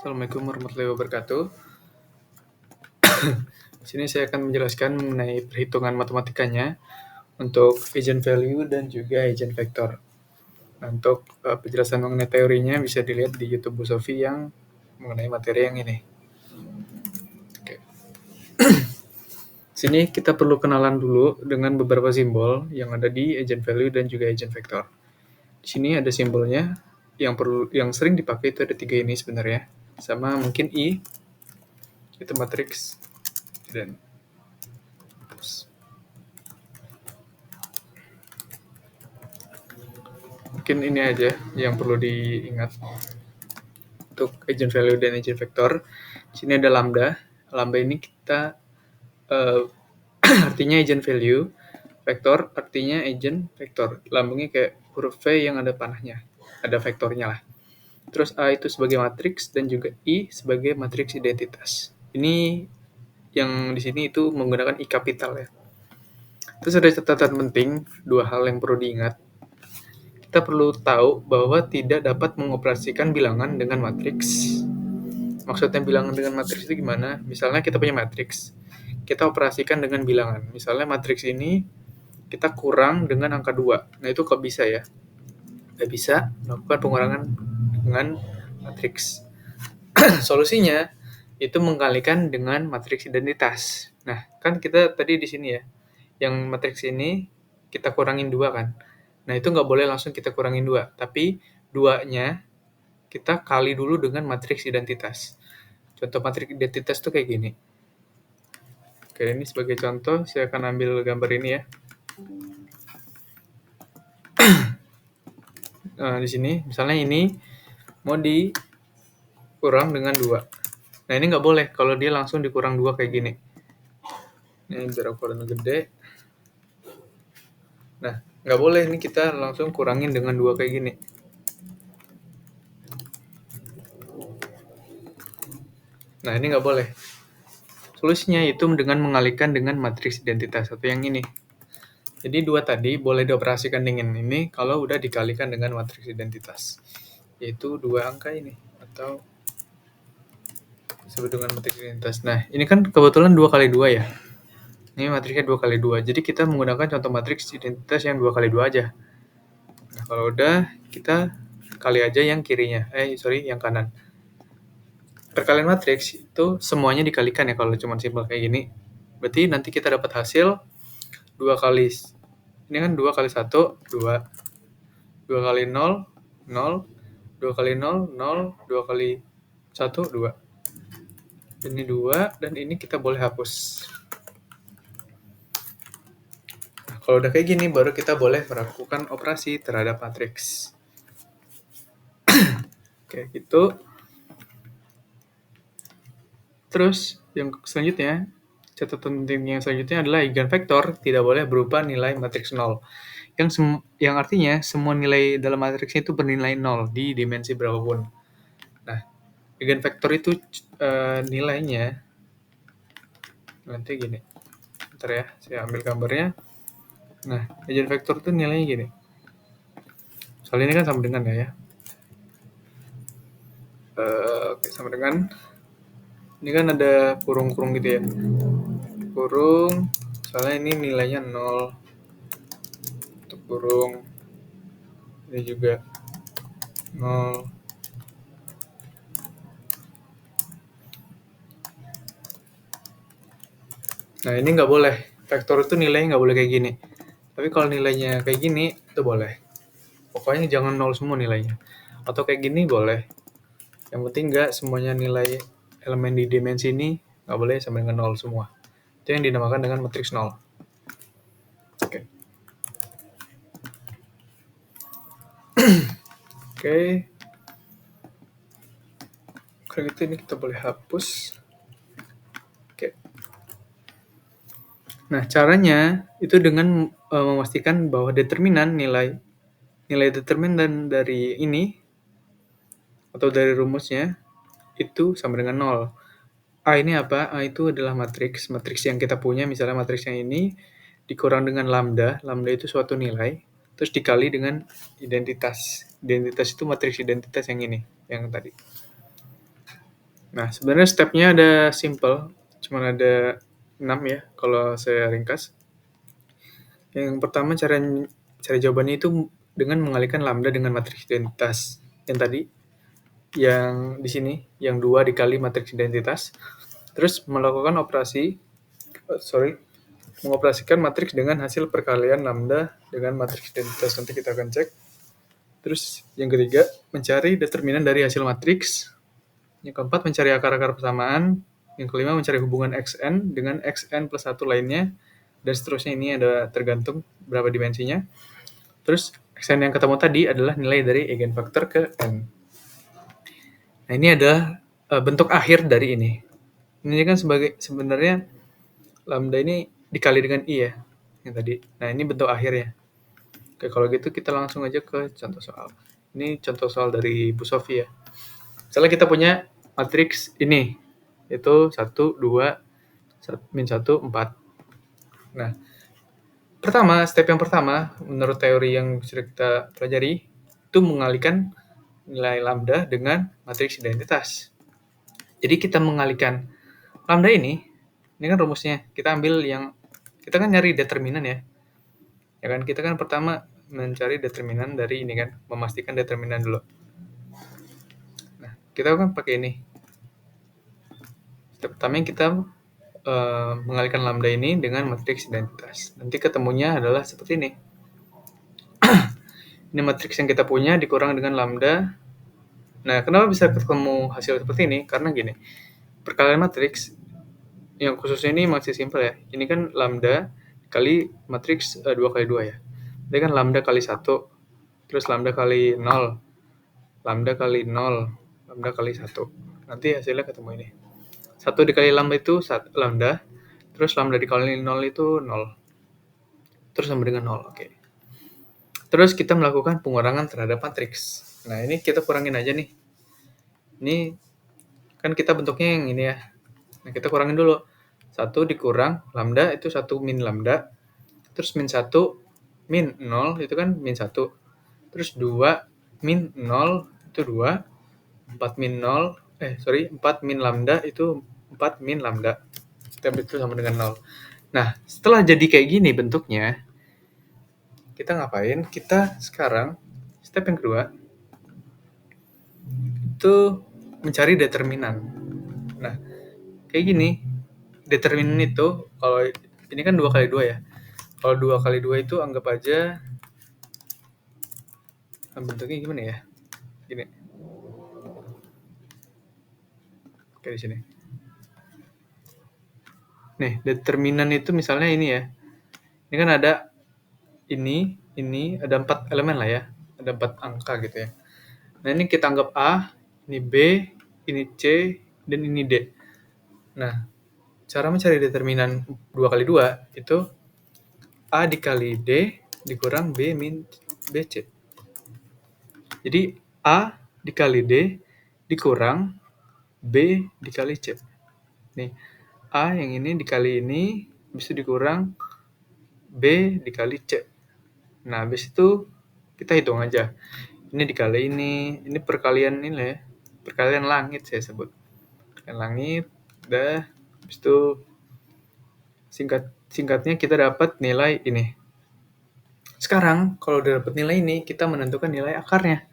Assalamualaikum warahmatullahi wabarakatuh. Di sini saya akan menjelaskan mengenai perhitungan matematikanya untuk eigenvalue dan juga eigenvector. Nah, untuk penjelasan mengenai teorinya bisa dilihat di YouTube Bu Sofi yang mengenai materi yang ini. Oke. Sini kita perlu kenalan dulu dengan beberapa simbol yang ada di eigenvalue dan juga eigenvector. Di sini ada simbolnya yang sering dipakai itu ada 3 ini sebenarnya. Sama mungkin I itu matriks dan mungkin ini aja yang perlu diingat untuk eigenvalue dan eigenvector. Di sini ada lambda. Lambda ini kita artinya eigenvalue, vektor artinya eigenvector. Lambungnya kayak huruf V yang ada panahnya, ada vektornya lah. Terus A itu sebagai matriks dan juga I sebagai matriks identitas. Ini yang di sini itu menggunakan I kapital ya. Terus ada catatan penting, 2 hal yang perlu diingat. Kita perlu tahu bahwa tidak dapat mengoperasikan bilangan dengan matriks. Maksudnya bilangan dengan matriks itu gimana? Misalnya kita punya matriks, kita operasikan dengan bilangan. Misalnya matriks ini kita kurang dengan angka 2. Nah, itu kok bisa ya? Nggak bisa melakukan pengurangan dengan matriks. Solusinya itu mengkalikan dengan matriks identitas. Nah, kan kita tadi di sini ya, yang matriks ini kita kurangin 2 kan. Nah, itu nggak boleh langsung kita kurangin 2, tapi 2-nya kita kali dulu dengan matriks identitas. Contoh matriks identitas tuh kayak gini. Oke, ini sebagai contoh, saya akan ambil gambar ini ya. Nah, di sini, misalnya ini mau dikurang dengan 2. Nah, ini nggak boleh kalau dia langsung dikurang 2 kayak gini. Ini biar ukurannya gede. Nah, nggak boleh nih kita langsung kurangin dengan 2 kayak gini. Nah, ini nggak boleh. Solusinya itu dengan mengalihkan dengan matriks identitas atau yang ini. Jadi 2 tadi boleh dioperasikan dengan ini kalau udah dikalikan dengan matriks identitas. Yaitu 2 angka ini atau disebut dengan matriks identitas. Nah, ini kan kebetulan 2 kali 2 ya. Ini matriksnya 2 kali 2. Jadi kita menggunakan contoh matriks identitas yang 2 kali 2 aja. Nah, kalau udah, kita kali aja yang kirinya. Yang kanan. Perkalian matriks itu semuanya dikalikan ya kalau cuma simbol kayak gini. Berarti nanti kita dapat hasil 2 kali. Ini kan 2 kali 1, 2. 2 kali 0, 0. 2 kali 0, 0. 2 kali 1, 2. Ini 2, dan ini kita boleh hapus. Nah, kalau udah kayak gini, baru kita boleh melakukan operasi terhadap matriks. Oke, gitu. Terus, yang selanjutnya, catatan penting yang selanjutnya adalah eigenvektor tidak boleh berupa nilai matriks 0. Yang artinya, semua nilai dalam matriks itu bernilai 0 di dimensi berapapun. Nah, eigenvektor itu nilainya, nanti gini. Bentar ya, saya ambil gambarnya. Nah, eigenvektor itu nilainya gini. Soal ini kan sama dengan ya. Oke, sama dengan. Ini kan ada kurung-kurung gitu ya. Kurung, soalnya ini nilainya 0. Untuk kurung. Ini juga 0. Nah, ini nggak boleh. Vektor itu nilainya nggak boleh kayak gini. Tapi kalau nilainya kayak gini, itu boleh. Pokoknya jangan 0 semua nilainya. Atau kayak gini boleh. Yang penting nggak semuanya nilai elemen di dimensi ini nggak boleh sama dengan 0 semua. Itu yang dinamakan dengan matriks 0. Oke. Oke. Kalau gitu ini kita boleh hapus. Oke. Nah, caranya itu dengan memastikan bahwa determinan nilai determinan dari ini atau dari rumusnya itu sama dengan 0. A ini apa? A itu adalah matriks yang kita punya, misalnya matriks yang ini dikurang dengan lambda. Lambda itu suatu nilai, terus dikali dengan identitas. Identitas itu matriks identitas yang ini, yang tadi. Nah, sebenarnya step-nya ada simple, cuma ada 6 ya kalau saya ringkas. Yang pertama cari jawabannya itu dengan mengalihkan lambda dengan matriks identitas. Yang tadi, yang di sini, yang 2 dikali matriks identitas. Terus melakukan mengoperasikan matriks dengan hasil perkalian lambda dengan matriks identitas. Nanti kita akan cek. Terus yang ketiga, mencari determinan dari hasil matriks. Yang keempat, mencari akar-akar persamaan. Yang kelima, mencari hubungan xn dengan xn plus 1 lainnya. Dan seterusnya, ini ada tergantung berapa dimensinya. Terus, xn yang ketemu tadi adalah nilai dari eigenvektor ke n. Nah, ini adalah bentuk akhir dari ini. Ini kan sebenarnya lambda ini dikali dengan i ya, yang tadi. Nah, ini bentuk akhirnya. Oke, kalau gitu kita langsung aja ke contoh soal. Ini contoh soal dari Bu Sofi ya. Misalnya kita punya matriks ini, itu 1, 2, min 1, 4. Nah, step yang pertama, menurut teori yang sudah kita pelajari, itu mengalihkan nilai lambda dengan matriks identitas. Jadi kita mengalihkan lambda ini kan rumusnya. Kita kan nyari determinan ya. Ya kan, kita kan pertama mencari determinan dari ini kan, memastikan determinan dulu. Nah, kita kan pakai ini. Step pertama kita mengalihkan lambda ini dengan matriks identitas. Nanti ketemunya adalah seperti ini. Ini matriks yang kita punya dikurang dengan lambda. Nah, kenapa bisa ketemu hasil seperti ini? Karena gini, perkalian matriks yang khususnya ini masih simpel ya. Ini kan lambda kali matriks 2 kali 2 ya. Ini kan lambda kali 1, terus lambda kali 0, lambda kali 0, lambda kali 1. Nanti hasilnya ketemu ini. 1 dikali lambda itu lambda, terus lambda dikali 0 itu 0. Terus sama dengan 0, oke. Terus kita melakukan pengurangan terhadap matriks. Nah, ini kita kurangin aja nih. Ini kan kita bentuknya yang ini ya. Nah, kita kurangin dulu. 1 dikurang lambda itu 1 min lambda. Terus min 1 min 0 itu kan min 1. Terus 2 min 0 itu 2. 4 min 0, 4 min lambda itu 4 min lambda. Step itu sama dengan 0. Nah, setelah jadi kayak gini bentuknya, kita ngapain? Kita sekarang, step yang kedua, itu mencari determinan. Nah, kayak gini, determinan itu, kalau ini kan 2 kali 2 ya. Kalau 2 kali 2 itu anggap aja, bentuknya gimana ya? Gini. Kayak di sini. Nih, determinan itu misalnya ini ya. Ini kan ada ini ada 4 elemen lah ya. Ada 4 angka gitu ya. Nah, ini kita anggap A, ini B, ini C, dan ini D. Nah, cara mencari determinan 2 kali 2 itu A dikali D dikurang B min BC. Jadi, A dikali D dikurang B dikali C. Nih, A yang ini dikali ini bisa dikurang B dikali C. Nah, habis itu kita hitung aja. Ini dikali ini perkalian ini lah ya. Perkalian langit saya sebut. Perkalian langit, udah. Habis itu singkatnya kita dapat nilai ini. Sekarang, kalau udah dapat nilai ini, kita menentukan nilai akarnya.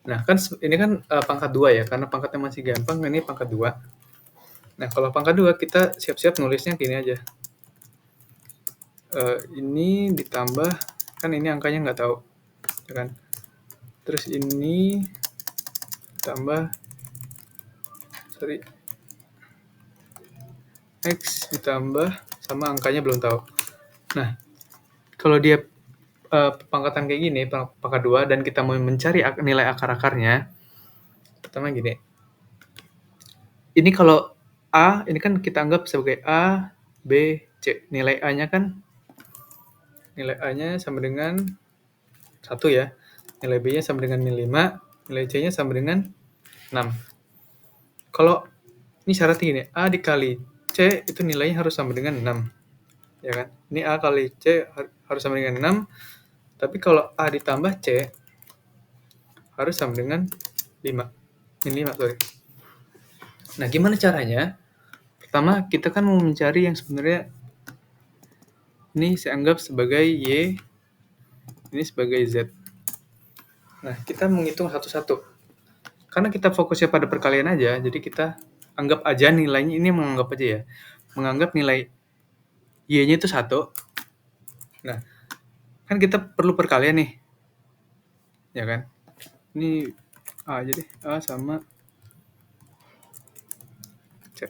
Nah, kan ini kan pangkat 2 ya, karena pangkatnya masih gampang, ini pangkat 2. Nah, kalau pangkat 2, kita siap-siap nulisnya gini aja. Ini ditambah, kan ini angkanya nggak tahu. Ya kan? Terus ini ditambah, X ditambah, sama angkanya belum tahu. Nah, kalau dia pangkatan kayak gini, pangkat 2, dan kita mau mencari nilai akar-akarnya, pertama gini. Ini kalau A, ini kan kita anggap sebagai A, B, C. Nilai A-nya sama dengan 1 ya. Nilai B-nya sama dengan min 5, nilai C-nya sama dengan 6. Kalau ini syaratnya gini, A dikali C itu nilainya harus sama dengan 6. Ya kan? Ini A kali C harus sama dengan 6. Tapi kalau A ditambah C harus sama dengan 5. Min 5, sorry. Nah, gimana caranya? Pertama, kita kan mau mencari yang sebenarnya ini saya anggap sebagai Y, ini sebagai Z. Nah, kita menghitung satu-satu. Karena kita fokusnya pada perkalian aja, jadi kita anggap aja nilainya, ini menganggap aja ya. Menganggap nilai Y-nya itu 1. Nah, kan kita perlu perkalian nih. Ya kan? Ini A aja deh. A sama C.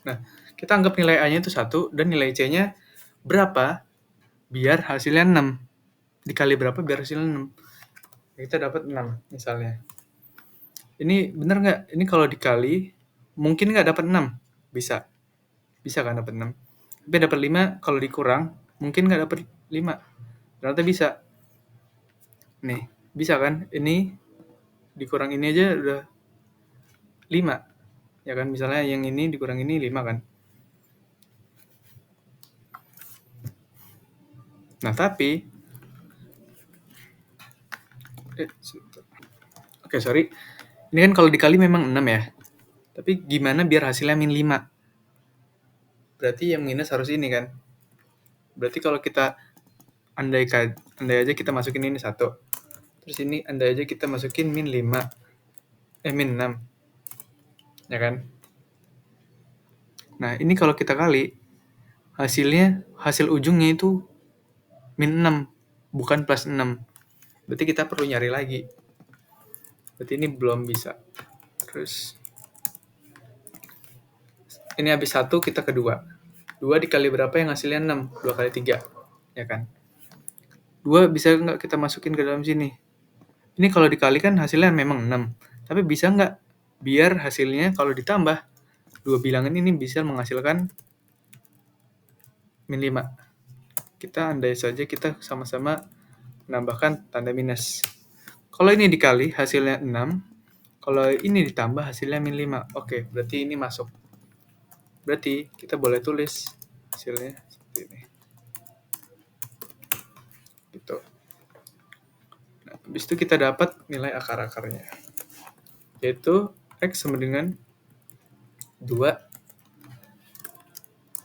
Nah, kita anggap nilai A-nya itu 1 dan nilai C-nya berapa biar hasilnya 6. Dikali berapa biar hasilnya 6. Kita dapat 6 misalnya. Ini bener nggak? Ini kalau dikali, mungkin nggak dapat 6? Bisa. Bisa kan dapat 6. Tapi dapat 5 kalau dikurang, mungkin nggak dapat 5. Ternyata bisa. Nih, bisa kan? Ini dikurang ini aja udah 5. Ya kan? Misalnya yang ini dikurang ini 5 kan? Nah, tapi oke, sorry. Ini kan kalau dikali memang 6 ya. Tapi gimana biar hasilnya min 5? Berarti yang minus harus ini kan. Berarti kalau kita andai aja kita masukin ini 1. Terus ini andai aja kita masukin min 5. Min 6. Ya kan? Nah, ini kalau kita kali, hasil ujungnya itu min 6, bukan plus 6. Berarti kita perlu nyari lagi. Berarti ini belum bisa. Terus, ini habis 1, kita ke 2. 2 dikali berapa yang hasilnya 6? 2 kali 3. Ya kan? 2 bisa nggak kita masukin ke dalam sini? Ini kalau dikalikan hasilnya memang 6. Tapi bisa nggak biar hasilnya kalau ditambah, dua bilangan ini bisa menghasilkan min 5. Kita andai saja kita sama-sama menambahkan tanda minus. Kalau ini dikali hasilnya 6, kalau ini ditambah hasilnya min 5. Oke, berarti ini masuk. Berarti kita boleh tulis hasilnya seperti ini. Gitu. Nah, habis itu kita dapat nilai akar-akarnya. Yaitu X sama dengan 2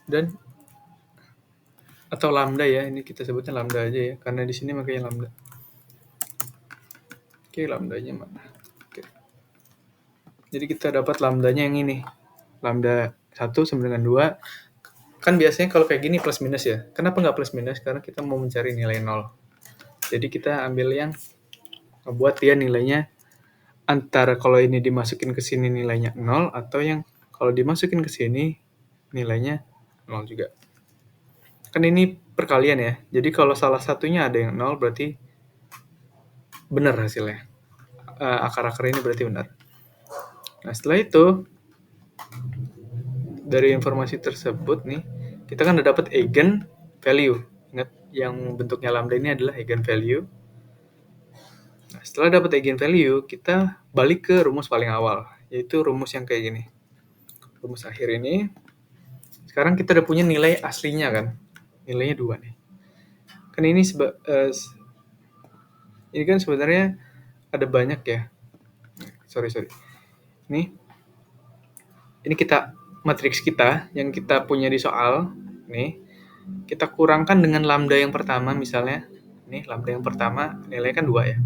dan atau lambda ya, ini kita sebutnya lambda aja ya, karena di sini makanya lambda. Oke, lambdanya mana? Oke. Jadi kita dapat lambdanya yang ini. Lambda 1 sama dengan 2. Kan biasanya kalau kayak gini plus minus ya. Kenapa nggak plus minus? Karena kita mau mencari nilai 0. Jadi kita ambil yang membuat dia nilainya antara kalau ini dimasukin ke sini nilainya 0 atau yang kalau dimasukin ke sini nilainya 0 juga. Kan ini perkalian ya. Jadi kalau salah satunya ada yang 0 berarti benar hasilnya. Akar-akar ini berarti benar. Nah, setelah itu dari informasi tersebut nih, kita kan udah dapat eigen value. Ingat yang bentuknya lambda ini adalah eigen value. Nah, setelah dapat eigen value, kita balik ke rumus paling awal, yaitu rumus yang kayak gini. Rumus akhir ini. Sekarang kita udah punya nilai aslinya kan. Nilainya 2 nih. Kan ini ini kan sebenarnya ada banyak ya. Sorry. Ini kita matriks kita yang kita punya di soal nih. Kita kurangkan dengan lambda yang pertama misalnya. Nih, lambda yang pertama nilainya kan 2 ya.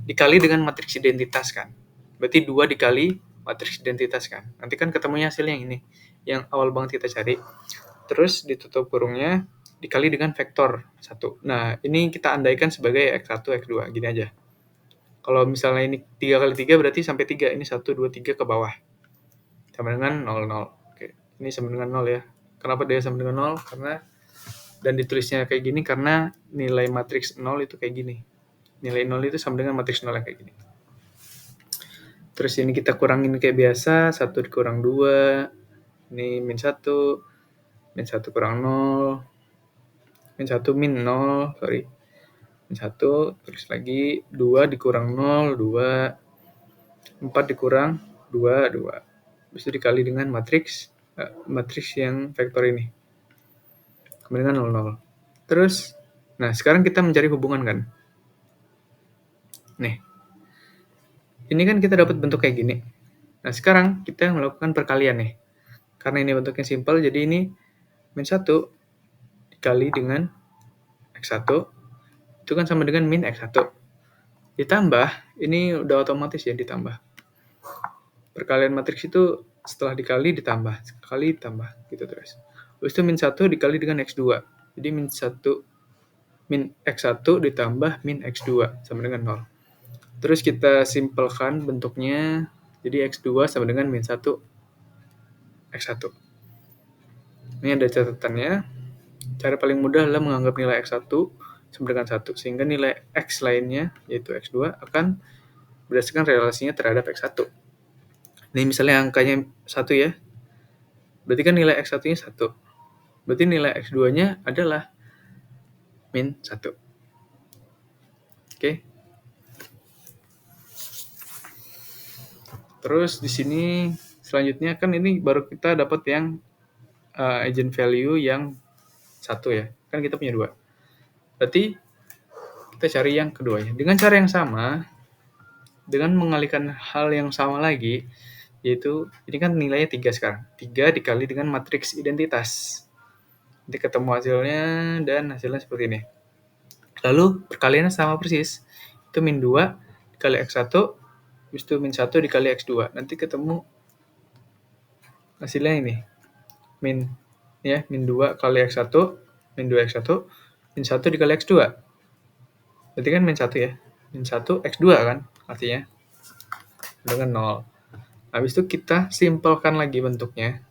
Dikali dengan matriks identitas kan. Berarti 2 dikali matriks identitas kan. Nanti kan ketemunya hasilnya yang ini. Yang awal banget kita cari. Terus ditutup kurungnya dikali dengan vektor 1. Nah, ini kita andaikan sebagai X1, X2. Gini aja. Kalau misalnya ini 3 kali 3 berarti sampai 3. Ini 1, 2, 3 ke bawah. Sama dengan 0, 0. Oke. Ini sama dengan 0 ya. Kenapa dia sama dengan 0? Karena dan ditulisnya kayak gini karena nilai matriks 0 itu kayak gini. Nilai 0 itu sama dengan matriks 0 yang kayak gini. Terus ini kita kurangin kayak biasa, 1 dikurang 2, ini min 1, min 1 kurang 0, min 1 min 0, sorry. Min 1, terus lagi 2 dikurang 0, 2, 4 dikurang 2, 2. Habis itu dikali dengan matriks yang vektor ini. Kemudian 0, 0. Terus, nah sekarang kita mencari hubungan kan. Nih, ini kan kita dapat bentuk kayak gini. Nah, sekarang kita melakukan perkalian nih. Karena ini bentuknya simpel, jadi ini min 1 dikali dengan X1, itu kan sama dengan min X1. Ditambah, ini udah otomatis ya ditambah. Perkalian matriks itu setelah dikali ditambah, sekali ditambah, gitu terus. Habis itu min 1 dikali dengan X2. Jadi min X1 ditambah min X2 sama dengan 0. Terus kita simpelkan bentuknya, jadi X2 sama dengan min 1 X1. Ini ada catatannya. Cara paling mudah adalah menganggap nilai X1 sama dengan 1, sehingga nilai X lainnya, yaitu X2, akan berdasarkan relasinya terhadap X1. Ini misalnya angkanya 1 ya, berarti kan nilai X1-nya 1. Berarti nilai X2-nya adalah min 1. Oke. Terus di sini selanjutnya kan ini baru kita dapat yang eigenvalue yang 1 ya. Kan kita punya 2. Berarti kita cari yang keduanya. Dengan cara yang sama, dengan mengalihkan hal yang sama lagi, yaitu ini kan nilainya 3 sekarang. 3 dikali dengan matriks identitas. Nanti ketemu hasilnya dan hasilnya seperti ini. Lalu perkaliannya sama persis. Itu min 2 dikali X1, habis itu min 1 dikali X2. Nanti ketemu hasilnya ini. Min 2 kali X1, min 2 X1, min 1 dikali X2. Berarti kan min 1 ya. Min 1 X2 kan artinya. Dengan 0. Habis itu kita simpelkan lagi bentuknya.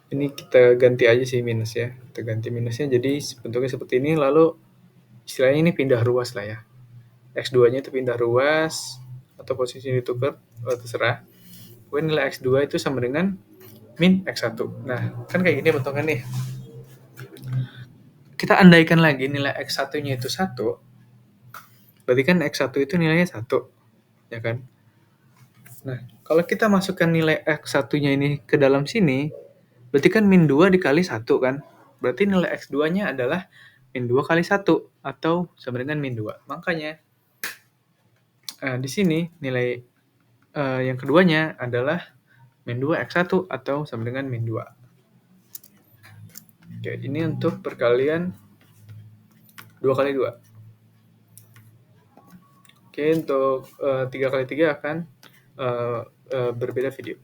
Ini kita ganti aja sih minus ya. Kita ganti minusnya jadi bentuknya seperti ini. Lalu istilahnya ini pindah ruas lah ya. X2-nya itu pindah ruas atau posisinya ditukar, terserah. Pokoknya nilai X2 itu sama dengan min X1. Nah, kan kayak gini bentuknya nih. Kita andaikan lagi nilai X1-nya itu 1, berarti kan X1 itu nilainya 1, ya kan? Nah, kalau kita masukkan nilai X1-nya ini ke dalam sini, berarti kan min 2 dikali 1 kan? Berarti nilai X2-nya adalah min 2 kali 1, atau sama dengan min 2. Makanya, di sini nilai yang keduanya adalah min 2 X1, atau sama dengan min 2. Oke, ini untuk perkalian 2 kali 2. Oke, untuk 3 kali 3 akan berbeda video.